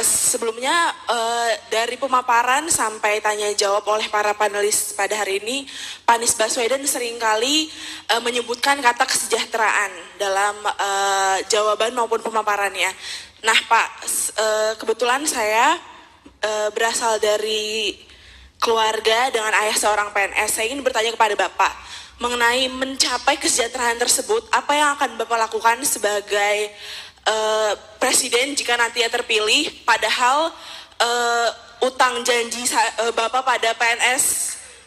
Sebelumnya dari pemaparan sampai tanya jawab oleh para panelis pada hari ini, Pak Anies Baswedan seringkali menyebutkan kata kesejahteraan dalam jawaban maupun pemaparannya. Nah Pak, kebetulan saya berasal dari keluarga dengan ayah seorang PNS. Saya ingin bertanya kepada Bapak mengenai mencapai kesejahteraan tersebut, apa yang akan Bapak lakukan sebagai presiden jika nantinya terpilih, padahal utang janji Bapak pada PNS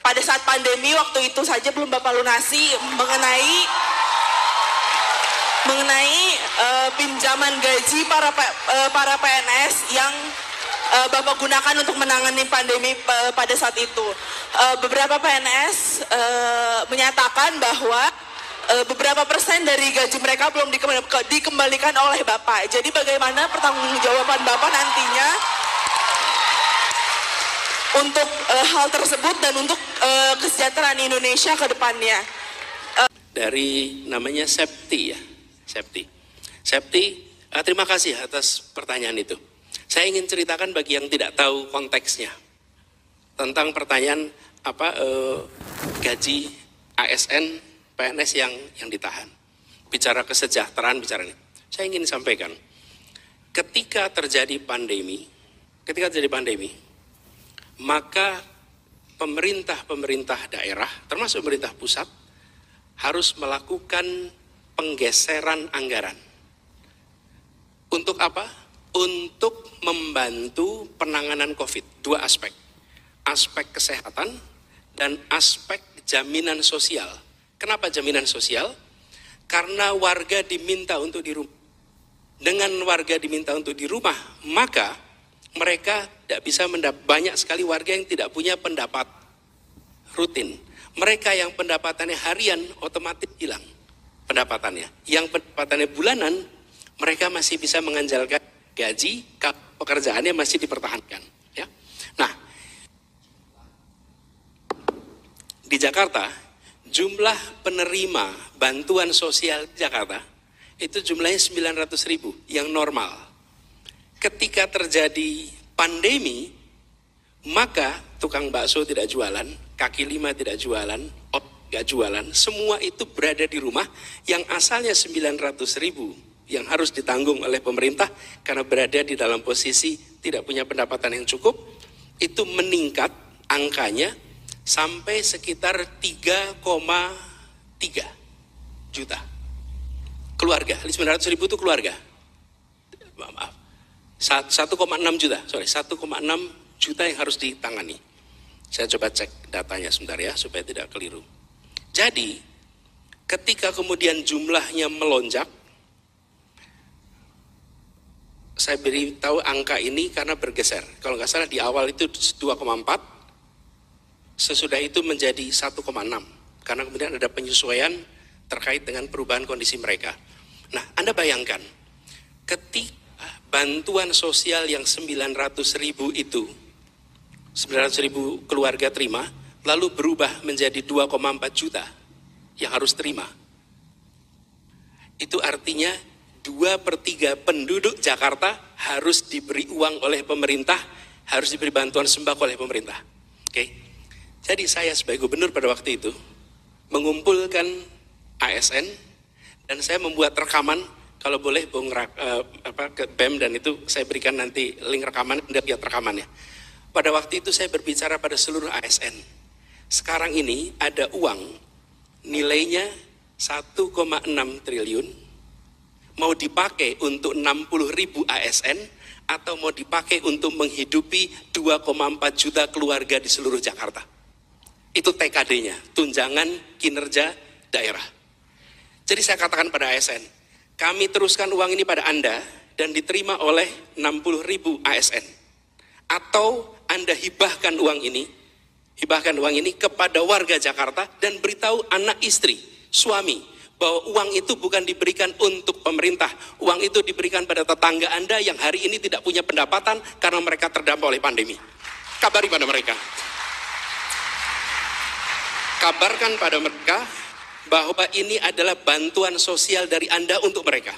pada saat pandemi waktu itu saja belum Bapak lunasi mengenai pinjaman gaji para PNS yang Bapak gunakan untuk menangani pandemi pada saat itu. Beberapa PNS menyatakan bahwa beberapa persen dari gaji mereka belum dikembalikan oleh Bapak. Jadi bagaimana pertanggungjawaban Bapak nantinya untuk hal tersebut dan untuk kesejahteraan Indonesia ke depannya? Dari namanya Septi ya, Septi, terima kasih atas pertanyaan itu. Saya ingin ceritakan bagi yang tidak tahu konteksnya tentang pertanyaan gaji ASN PNS yang ditahan. Bicara kesejahteraan, bicara ini. Saya ingin sampaikan, ketika terjadi pandemi, maka pemerintah daerah, termasuk pemerintah pusat, harus melakukan penggeseran anggaran. Untuk apa? Untuk membantu penanganan COVID. Dua aspek. Aspek kesehatan dan aspek jaminan sosial. Kenapa jaminan sosial? Karena warga diminta untuk di rumah. Dengan warga diminta untuk di rumah, maka mereka tidak bisa banyak sekali warga yang tidak punya pendapat rutin. Mereka yang pendapatannya harian otomatis hilang pendapatannya. Yang pendapatannya bulanan, mereka masih bisa mengandalkan gaji, pekerjaannya masih dipertahankan. Ya. Nah, di Jakarta, jumlah penerima bantuan sosial di Jakarta itu jumlahnya 900.000 yang normal. Ketika terjadi pandemi, maka tukang bakso tidak jualan, kaki lima tidak jualan, nggak jualan, semua itu berada di rumah yang asalnya 900.000 yang harus ditanggung oleh pemerintah karena berada di dalam posisi tidak punya pendapatan yang cukup, itu meningkat angkanya sampai sekitar 3,3 juta keluarga. 900.000 itu keluarga. Maaf. 1,6 juta yang harus ditangani. Saya coba cek datanya sebentar ya supaya tidak keliru. Jadi ketika kemudian jumlahnya melonjak, saya beritahu angka ini karena bergeser. Kalau nggak salah di awal itu 2,4, sesudah itu menjadi 1,6 karena kemudian ada penyesuaian terkait dengan perubahan kondisi mereka. Nah, Anda bayangkan ketika bantuan sosial yang 900.000 itu 900.000 keluarga terima lalu berubah menjadi 2,4 juta yang harus terima. Itu artinya 2/3 penduduk Jakarta harus diberi uang oleh pemerintah, harus diberi bantuan sembako oleh pemerintah. Oke. Jadi saya sebagai gubernur pada waktu itu mengumpulkan ASN dan saya membuat rekaman, kalau boleh Bung ke BEM dan itu saya berikan nanti link rekaman, Anda lihat rekamannya. Pada waktu itu saya berbicara pada seluruh ASN. Sekarang ini ada uang nilainya 1,6 triliun mau dipakai untuk 60.000 ASN atau mau dipakai untuk menghidupi 2,4 juta keluarga di seluruh Jakarta. Itu TKD-nya, tunjangan kinerja daerah. Jadi saya katakan pada ASN, kami teruskan uang ini pada Anda dan diterima oleh 60.000 ASN. Atau Anda hibahkan uang ini kepada warga Jakarta dan beritahu anak istri, suami, bahwa uang itu bukan diberikan untuk pemerintah, uang itu diberikan pada tetangga Anda yang hari ini tidak punya pendapatan karena mereka terdampak oleh pandemi. Kabari pada mereka. Kabarkan pada mereka bahwa ini adalah bantuan sosial dari Anda untuk mereka.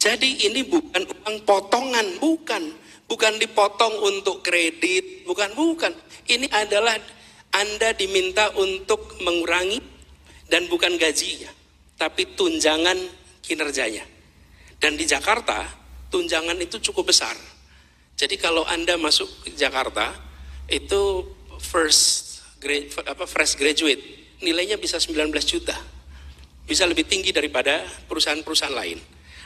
Jadi ini bukan uang potongan, bukan dipotong untuk kredit, bukan. Ini adalah Anda diminta untuk mengurangi dan bukan gajinya, tapi tunjangan kinerjanya. Dan di Jakarta, tunjangan itu cukup besar. Jadi kalau Anda masuk ke Jakarta, itu fresh graduate, nilainya bisa 19 juta. Bisa lebih tinggi daripada perusahaan-perusahaan lain.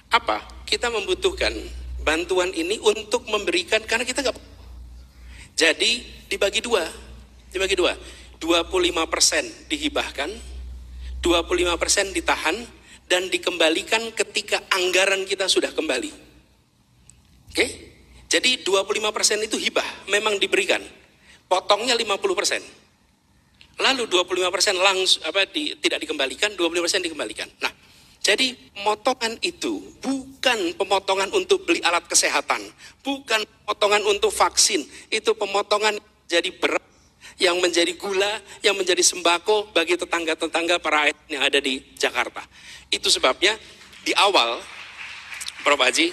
Apa? Kita membutuhkan bantuan ini untuk memberikan, karena kita nggak. Jadi dibagi dua. 25% dihibahkan, 25% ditahan, dan dikembalikan ketika anggaran kita sudah kembali. Oke? Jadi 25% itu hibah, memang diberikan. Potongnya 50%. Lalu 25% langsung tidak dikembalikan, 25% dikembalikan. Nah, jadi pemotongan itu bukan pemotongan untuk beli alat kesehatan, bukan pemotongan untuk vaksin, itu pemotongan jadi berat, yang menjadi gula, yang menjadi sembako bagi tetangga-tetangga para ASN yang ada di Jakarta. Itu sebabnya di awal, Prof. Haji,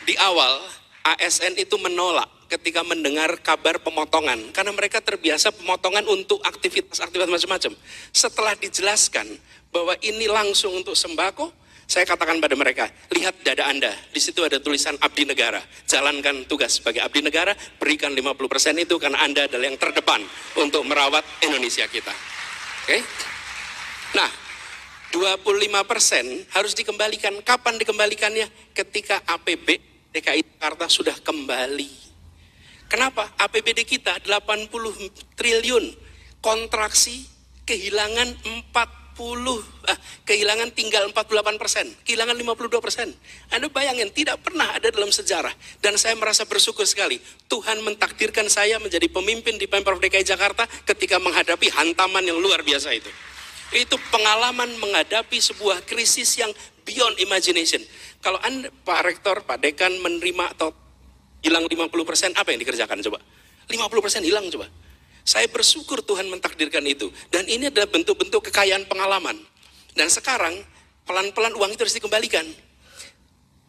di awal ASN itu menolak ketika mendengar kabar pemotongan, karena mereka terbiasa pemotongan untuk aktivitas-aktivitas macam-macam. Setelah dijelaskan bahwa ini langsung untuk sembako, saya katakan pada mereka, lihat dada Anda, di situ ada tulisan abdi negara. Jalankan tugas sebagai abdi negara, berikan 50% itu karena Anda adalah yang terdepan untuk merawat Indonesia kita. Oke? Nah, 25% harus dikembalikan. Kapan dikembalikannya? Ketika APB DKI Jakarta sudah kembali. Kenapa? APBD kita 80 triliun, kontraksi, kehilangan kehilangan tinggal 48%, kehilangan 52%. Anda bayangin, tidak pernah ada dalam sejarah. Dan saya merasa bersyukur sekali, Tuhan mentakdirkan saya menjadi pemimpin di Pemprov DKI Jakarta ketika menghadapi hantaman yang luar biasa itu. Itu pengalaman menghadapi sebuah krisis yang beyond imagination. Kalau Anda, Pak Rektor, Pak Dekan menerima atau hilang 50%, apa yang dikerjakan coba? 50% hilang coba. Saya bersyukur Tuhan mentakdirkan itu. Dan ini adalah bentuk-bentuk kekayaan pengalaman. Dan sekarang pelan-pelan uang itu harus dikembalikan.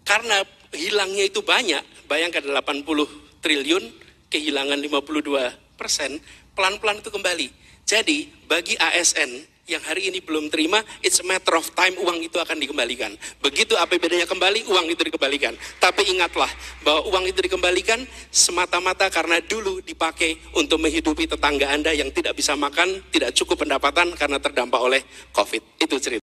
Karena hilangnya itu banyak, bayangkan 80 triliun, kehilangan 52%, pelan-pelan itu kembali. Jadi bagi ASN yang hari ini belum terima, it's a matter of time, uang itu akan dikembalikan. Begitu APBD-nya kembali, uang itu dikembalikan. Tapi ingatlah bahwa uang itu dikembalikan semata-mata karena dulu dipakai untuk menghidupi tetangga Anda yang tidak bisa makan, tidak cukup pendapatan karena terdampak oleh COVID. Itu cerita.